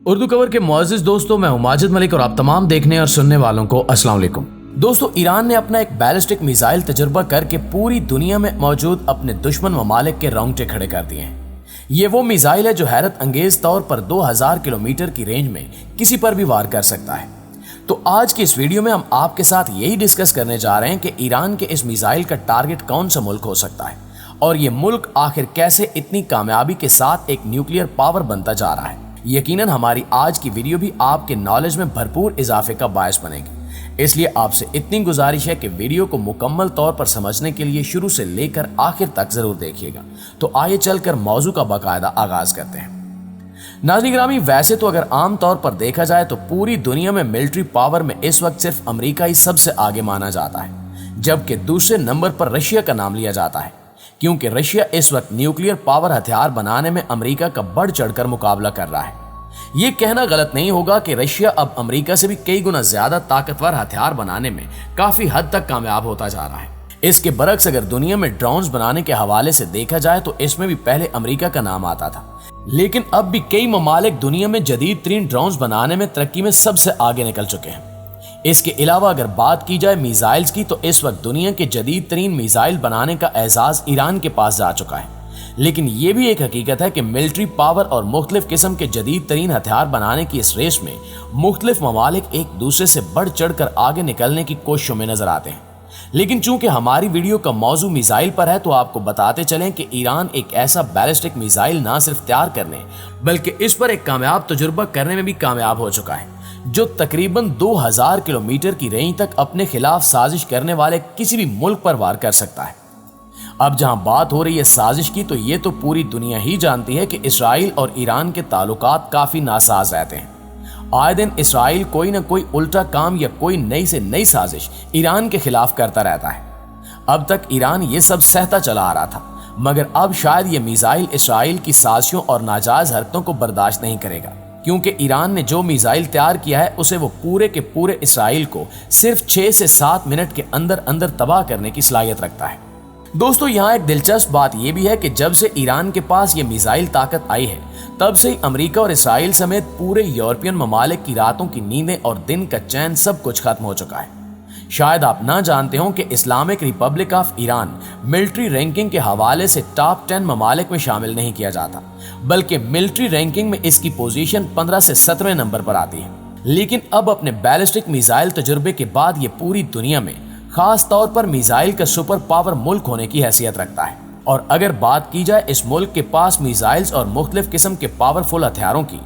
Urdu cover के मुअज़्ज़िज़ दोस्तों, मैं हूं माजिद मलिक और आप तमाम देखने और सुनने वालों को अस्सलाम वालेकुम। दोस्तों, ईरान ने अपना एक बैलिस्टिक मिसाइल तजुर्बा करके पूरी दुनिया में मौजूद अपने दुश्मन ममालिक के रोंगटे खड़े कर दिए हैं। ये वो मिसाइल है जो हैरत अंगेज तौर पर 2000 किलोमीटर की रेंज में किसी पर भी वार कर सकता है। तो आज की इस वीडियो में हम आपके साथ यही डिस्कस करने जा रहे हैं कि ईरान के इस मिसाइल का टारगेट कौन सा मुल्क हो सकता है और ये मुल्क आखिर कैसे इतनी कामयाबी के साथ एक न्यूक्लियर पावर बनता जा रहा है। यकीनन हमारी आज की वीडियो भी आपके नॉलेज में भरपूर इजाफे का बायस बनेगी, इसलिए आपसे इतनी गुजारिश है कि वीडियो को मुकम्मल तौर पर समझने के लिए शुरू से लेकर आखिर तक जरूर देखिएगा। तो आइए चलकर मौजू का बाकायदा आगाज करते हैं। नाज़रीन गिरामी, वैसे तो अगर आम तौर पर देखा जाए तो पूरी दुनिया में मिलिट्री पावर में इस वक्त सिर्फ अमेरिका ही सबसे आगे माना जाता है, जबकि दूसरे नंबर पर रशिया का नाम लिया जाता है, क्योंकि रशिया इस वक्त न्यूक्लियर पावर हथियार बनाने में अमेरिका का बढ़ चढ़कर मुकाबला कर रहा है। ये कहना गलत नहीं होगा कि रशिया अब अमेरिका से भी कई गुना ज्यादा ताकतवर हथियार बनाने में काफी हद तक कामयाब होता जा रहा है। इसके बरक्स अगर दुनिया में ड्रोन्स बनाने के हवाले से देखा जाए तो इसमें भी पहले अमेरिका का नाम आता था, लेकिन अब भी कई ममालिक दुनिया में जदीद तरीन ड्रोन्स बनाने में तरक्की में सबसे आगे निकल चुके हैं। इसके अलावा अगर बात की जाए मिसाइल्स की, तो इस वक्त दुनिया के जदीद तरीन मिसाइल बनाने का एजाज ईरान के पास जा चुका है। लेकिन ये भी एक हकीकत है कि मिलिट्री पावर और मुख्तलिफ किस्म के जदीद तरीन हथियार बनाने की इस रेस में मुख्तलिफ ममालिक एक दूसरे से बढ़ चढ़ कर आगे निकलने की कोशिशों में नजर आते हैं। लेकिन चूंकि हमारी वीडियो का मौजू मिसाइल पर है, तो आपको बताते चलें कि ईरान एक ऐसा बैलिस्टिक मिसाइल ना सिर्फ तैयार करने बल्कि इस पर एक कामयाब तजुर्बा करने में भी कामयाब हो चुका है, जो तकरीबन 2000 किलोमीटर की रेंज तक अपने खिलाफ साजिश करने वाले किसी भी मुल्क पर वार कर सकता है। अब जहां बात हो रही है साजिश की, तो ये तो पूरी दुनिया ही जानती है कि इसराइल और ईरान के ताल्लुकात काफी नासाज रहते हैं। आए दिन इसराइल कोई ना कोई उल्टा काम या कोई नई से नई साजिश ईरान के खिलाफ करता रहता है। अब तक ईरान ये सब सहता चला आ रहा था, मगर अब शायद ये मिसाइल इसराइल की साजिशों और नाजायज हरकतों को बर्दाश्त नहीं करेगा, क्योंकि ईरान ने जो मिसाइल तैयार किया है उसे वो पूरे के पूरे इसराइल को सिर्फ 6 से 7 मिनट के अंदर अंदर तबाह करने की सलाहियत रखता है। दोस्तों, यहाँ एक दिलचस्प बात यह भी है कि जब से ईरान के पास ये मिसाइल ताकत आई है, तब से ही अमेरिका और इसराइल समेत पूरे यूरोपियन ममालिक की रातों की नींदें और दिन का चैन सब कुछ खत्म हो चुका है। शायद आप ना जानते हो कि Islamic Republic of Iran military ranking के हवाले से टॉप 10 ममालिक में शामिल नहीं किया जाता, बल्कि मिलिट्री रैंकिंग में इसकी पोजीशन 15 से 17वें नंबर पर आती है। लेकिन अब अपने बैलिस्टिक मिसाइल तजुर्बे के बाद ये पूरी दुनिया में खास तौर पर मिसाइल का सुपर पावर मुल्क होने की हैसियत रखता है। और अगर बात की जाए इस मुल्क के पास मिसाइल्स और मुख्तलिफ किस्म के पावरफुल हथियारों की,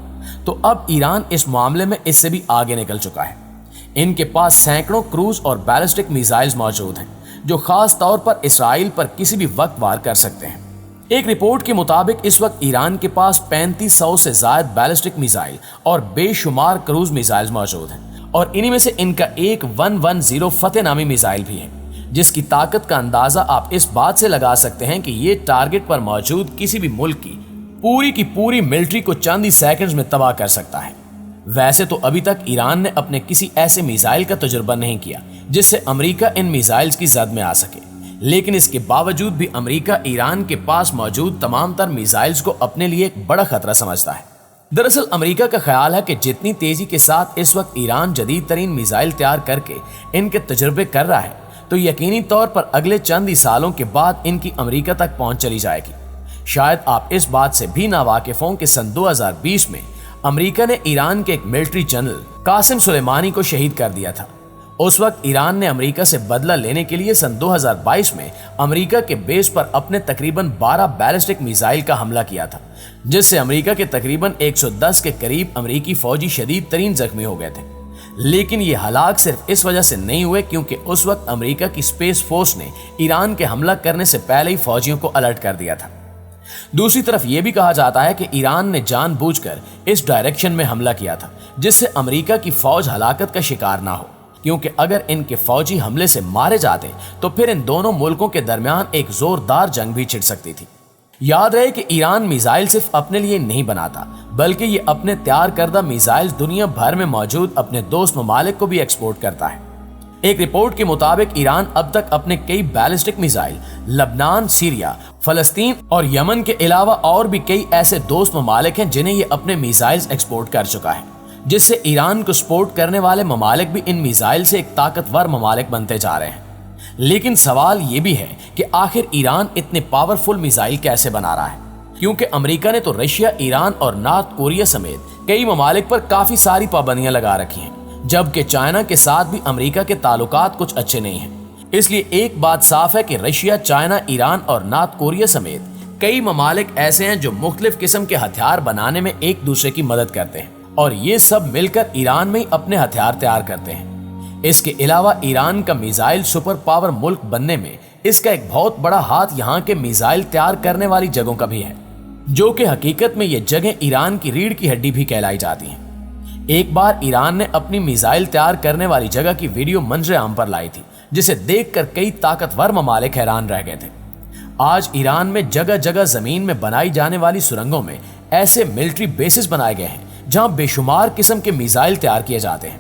तो अब ईरान इस मामले में इससे भी आगे निकल चुका है। इनके पास सैकड़ों क्रूज और बैलिस्टिक मिसाइल्स मौजूद हैं, जो खास तौर पर इसराइल पर किसी भी वक्त वार कर सकते हैं। एक रिपोर्ट के मुताबिक इस वक्त ईरान के पास 3500 से ज्यादा बैलिस्टिक मिसाइल और बेशुमार क्रूज मिसाइल्स मौजूद हैं, और इन्हीं में से इनका एक 110 फतेह नामी मिसाइल भी है, जिसकी ताकत का अंदाजा आप इस बात से लगा सकते हैं कि ये टारगेट पर मौजूद किसी भी मुल्क की पूरी मिलिट्री को चंद ही सेकंड्स में तबाह कर सकता है। वैसे तो अभी तक ईरान ने अपने किसी ऐसे मिसाइल का तजुर्बा नहीं किया जिससे अमेरिका इन मिसाइल्स की जद में आ सके, लेकिन इसके बावजूद भी अमेरिका ईरान के पास मौजूद तमाम तर मिसाइल्स को अपने लिए एक बड़ा खतरा समझता है। दरअसल अमेरिका का ख्याल है कि जितनी तेजी के साथ इस वक्त ईरान जदीद तरीन मिसाइल तैयार करके इनके तजुर्बे कर रहा है, तो यकीनी तौर पर अगले चंद ही सालों के बाद इनकी अमेरिका तक पहुंच चली जाएगी। शायद आप इस बात से भी नावाकिफ हों कि सन 2020 में अमेरिका ने ईरान के एक मिलिट्री जनरल कासिम सुलेमानी को शहीद कर दिया था। उस वक्त ईरान ने अमेरिका से बदला लेने के लिए सन 2022 में अमेरिका के बेस पर अपने तकरीबन 12 बैलिस्टिक मिसाइल का हमला किया था, जिससे अमेरिका के तकरीबन 110 के करीब अमेरिकी फौजी शदीद तरीन जख्मी हो गए थे। लेकिन ये हालात सिर्फ इस वजह से नहीं हुए क्योंकि उस वक्त अमेरिका की स्पेस फोर्स ने ईरान के हमला करने से पहले ही फौजियों को अलर्ट कर दिया था। दूसरी तरफ यह भी कहा जाता है कि ईरान ने जानबूझकर इस डायरेक्शन में हमला किया था, जिससे अमेरिका की फौज हलाकत का शिकार ना हो, क्योंकि अगर इनके फौजी हमले से मारे जाते तो फिर इन दोनों मुल्कों के दरमियान एक जोरदार जंग भी छिड़ सकती थी। याद रहे कि ईरान मिसाइल सिर्फ अपने लिए नहीं बनाता, बल्कि ये अपने तैयार करदा मिसाइल दुनिया भर में मौजूद अपने दोस्त ममालिक को भी एक्सपोर्ट करता है। एक रिपोर्ट के मुताबिक ईरान अब तक अपने कई बैलिस्टिक मिसाइल लबनान, सीरिया, فلسطین اور یمن کے علاوہ اور بھی کئی ایسے دوست ممالک ہیں جنہیں یہ اپنے میزائلز ایکسپورٹ کر چکا ہے، جس سے ایران کو سپورٹ کرنے والے ممالک بھی ان میزائل سے ایک طاقتور ممالک بنتے جا رہے ہیں۔ لیکن سوال یہ بھی ہے کہ آخر ایران اتنے پاورفل میزائل کیسے بنا رہا ہے؟ کیونکہ امریکہ نے تو رشیا، ایران اور نارتھ کوریا سمیت کئی ممالک پر کافی ساری پابندیاں لگا رکھی ہیں، جبکہ چائنا کے ساتھ بھی امریکہ کے تعلقات کچھ اچھے نہیں ہیں۔ اس لیے ایک بات صاف ہے کہ رشیا، چائنا، ایران اور نارتھ کوریا سمیت کئی ممالک ایسے ہیں جو مختلف قسم کے ہتھیار بنانے میں ایک دوسرے کی مدد کرتے ہیں، اور یہ سب مل کر ایران میں ہی اپنے ہتھیار تیار کرتے ہیں۔ اس کے علاوہ ایران کا میزائل سپر پاور ملک بننے میں اس کا ایک بہت بڑا ہاتھ یہاں کے میزائل تیار کرنے والی جگہوں کا بھی ہے، جو کہ حقیقت میں یہ جگہیں ایران کی ریڑھ کی ہڈی بھی کہلائی جاتی ہیں۔ ایک بار ایران نے اپنی میزائل تیار کرنے والی جگہ کی ویڈیو منظر عام پر لائی تھی، جسے دیکھ کر کئی طاقتور ممالک حیران رہ گئے تھے۔ آج ایران میں جگہ جگہ زمین میں بنائی جانے والی سرنگوں میں ایسے ملٹری بیسز بنائے گئے ہیں جہاں بے شمار قسم کے میزائل تیار کیے جاتے ہیں۔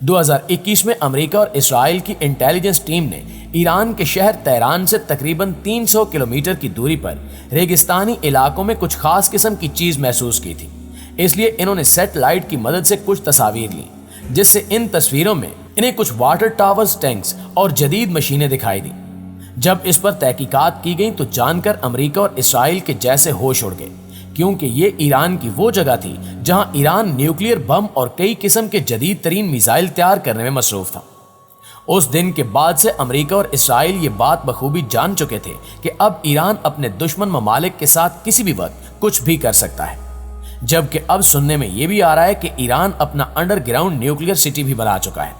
2021 میں امریکہ اور اسرائیل کی انٹیلیجنس ٹیم نے ایران کے شہر تہران سے تقریباً 300 کلومیٹر کی دوری پر ریگستانی علاقوں میں کچھ خاص قسم کی چیز محسوس کی تھی۔ اس لیے انہوں نے سیٹلائٹ کی مدد سے کچھ تصاویر لی، جس سے ان تصویروں میں انہیں کچھ واٹر ٹاورز، ٹینکس اور جدید مشینیں دکھائی دیں۔ جب اس پر تحقیقات کی گئیں تو جان کر امریکہ اور اسرائیل کے جیسے ہوش اڑ گئے، کیونکہ یہ ایران کی وہ جگہ تھی جہاں ایران نیوکلیئر بم اور کئی قسم کے جدید ترین میزائل تیار کرنے میں مصروف تھا۔ اس دن کے بعد سے امریکہ اور اسرائیل یہ بات بخوبی جان چکے تھے کہ اب ایران اپنے دشمن ممالک کے ساتھ کسی بھی وقت کچھ بھی کر سکتا ہے، جبکہ اب سننے میں یہ بھی آ رہا ہے کہ ایران اپنا انڈر گراؤنڈ نیوکلیئر سٹی بھی بنا چکا ہے۔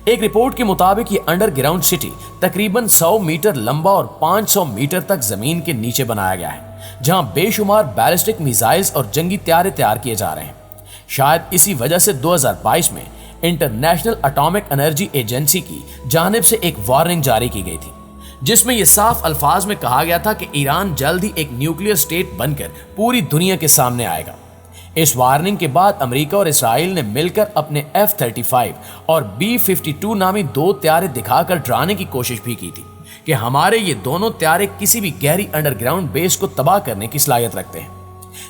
ایک رپورٹ کے مطابق یہ انڈر گراؤنڈ سٹی تقریباً 100 میٹر لمبا اور 500 میٹر تک زمین کے نیچے بنایا گیا ہے، جہاں بے شمار بیلسٹک میزائلز اور جنگی طیارے تیار کیے جا رہے ہیں۔ شاید اسی وجہ سے 2022 میں انٹرنیشنل اٹامک انرجی ایجنسی کی جانب سے ایک وارننگ جاری کی گئی تھی، جس میں یہ صاف الفاظ میں کہا گیا تھا کہ ایران جلد ہی ایک نیوکلیئر اسٹیٹ بن کر پوری دنیا کے سامنے آئے گا۔ اس وارننگ کے بعد امریکہ اور اسرائیل نے مل کر اپنے F-35 اور B-52 نامی دو طیارے دکھا کر ڈرانے کی کوشش بھی کی تھی کہ ہمارے یہ دونوں طیارے کسی بھی گہری انڈر گراؤنڈ بیس کو تباہ کرنے کی صلاحیت رکھتے ہیں۔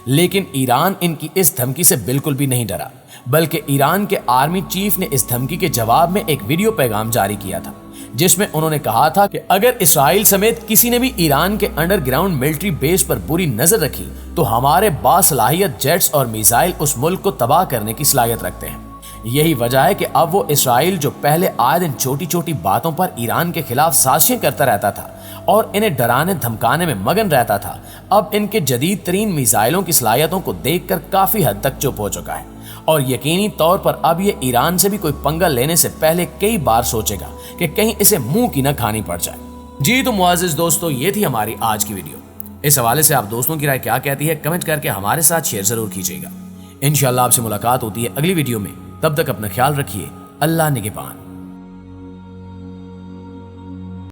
لیکن ایران ان کی اس دھمکی سے بالکل بھی نہیں ڈرا، بلکہ ایران کے آرمی چیف نے اس دھمکی کے جواب میں ایک ویڈیو پیغام جاری کیا تھا، جس میں انہوں نے کہا تھا کہ اگر اسرائیل سمیت کسی نے بھی ایران کے انڈر گراؤنڈ ملٹری بیس پر بری نظر رکھی تو ہمارے باصلاحیت جیٹس اور میزائل اس ملک کو تباہ کرنے کی صلاحیت رکھتے ہیں۔ یہی وجہ ہے کہ اب وہ اسرائیل جو پہلے آئے دن چھوٹی چھوٹی باتوں پر ایران کے خلاف سازشیں کرتا رہتا تھا اور انہیں ڈرانے دھمکانے میں مگن رہتا تھا، اب ان کے جدید ترین میزائلوں کی صلاحیتوں کو دیکھ کر کافی حد تک چپ ہو چکا ہے، اور یقینی طور پر اب یہ ایران سے بھی کوئی پنگا لینے سے پہلے کئی بار سوچے گا کہ کہیں اسے منہ کی نہ کھانی پڑ جائے۔ جی تو معزز دوستو، یہ تھی ہماری آج کی ویڈیو۔ اس حوالے سے آپ دوستوں کی رائے کیا کہتی ہے کمنٹ کر کے ہمارے ساتھ شیئر ضرور کیجیے گا۔ انشاءاللہ آپ سے ملاقات ہوتی ہے اگلی ویڈیو میں، تب تک اپنا خیال رکھیے۔ اللہ نگہبان۔